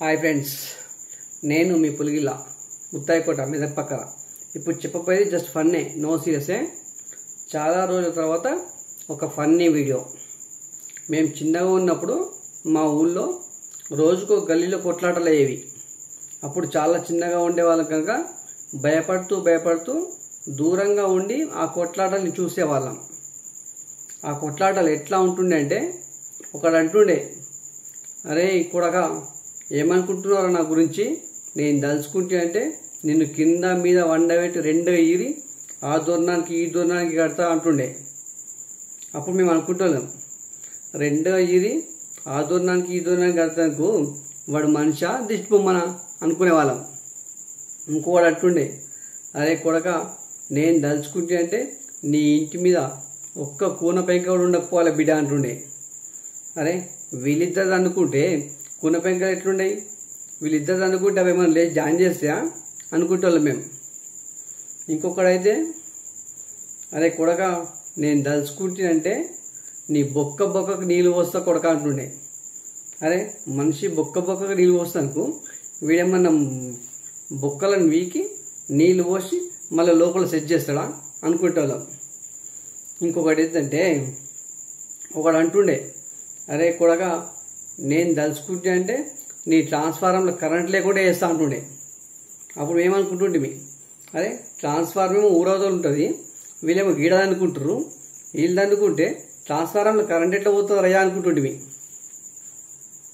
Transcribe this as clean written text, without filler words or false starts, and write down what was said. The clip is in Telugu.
హాయ్ ఫ్రెండ్స్, నేను మీ పులిగిల్ల ముత్తాయికోట మెదక్ పక్కన. ఇప్పుడు చెప్పబోయేది జస్ట్ ఫన్నే, నో సీరియసే. చాలా రోజుల తర్వాత ఒక ఫన్నీ వీడియో. మేము చిన్నగా ఉన్నప్పుడు మా ఊళ్ళో రోజుకో గల్లీలో కొట్లాటలు అయ్యేవి. అప్పుడు చాలా చిన్నగా ఉండేవాళ్ళం కనుక భయపడుతూ దూరంగా ఉండి ఆ కొట్లాటల్ని చూసేవాళ్ళం. ఆ కొట్లాటలు ఎట్లా ఉంటుండే అంటే, ఒకడు అంటుండే, అరే కొడకా ఏమనుకుంటున్నారో నా గురించి, నేను దలుచుకుంటే అంటే నిన్ను కింద మీద వండబెట్టి రెండుగా ఈరి ఆ దూరణానికి ఈ దూరణానికి కడతా అంటుండే. అప్పుడు మేము అనుకుంటున్నాం, రెండుగా ఈరి ఆ దూరణానికి ఈ దూరణానికి కడతానికి వాడు మనిషా దిష్టి బొమ్మనా అనుకునేవాళ్ళం. ఇంకోవాడు అంటుండే, అరే కొడక నేను దలుచుకుంటే అంటే నీ ఇంటి మీద ఒక్క కూన పెంక కూడా ఉండకపోవాలి బిడ్డ అంటుండే. అరే వీళ్ళిద్దరు అనుకుంటే కూన పెంకలు ఎట్లుండయి, వీళ్ళిద్దరు అనుకుంటే అవి ఏమైనా లేచి జాయిన్ చేస్తా అనుకుంటోళ్ళం మేము. ఇంకొకడైతే, అరే కొడక నేను దలుచుకుంటానంటే నీ బొక్కకు నీళ్ళు పోస్తా కొడక అంటుండే. అరే మనిషి బొక్కకు నీళ్ళు పోస్తానుకు వీడేమన్నా బొక్కలను వీకి నీళ్ళు పోసి మళ్ళీ లోపల సెట్ చేస్తాడా అనుకుంటోళ్ళం. ఇంకొకటి ఏంటంటే, ఒకడు అంటుండే, అరే కొడక నేను దలుచుకుంటే అంటే నీ ట్రాన్స్ఫార్మర్లో కరెంట్ లేకుండా వేస్తా అంటుండే. అప్పుడు ఏమనుకుంటుంటే, అరే ట్రాన్స్ఫార్మర్ ఏమో ఊరవతలు ఉంటుంది, వీళ్ళేమో గీడదనుకుంటారు, వీళ్ళు అనుకుంటే ట్రాన్స్ఫార్మర్లో కరెంట్ ఎట్లా పోతుందో రయ్యా అనుకుంటుంటే.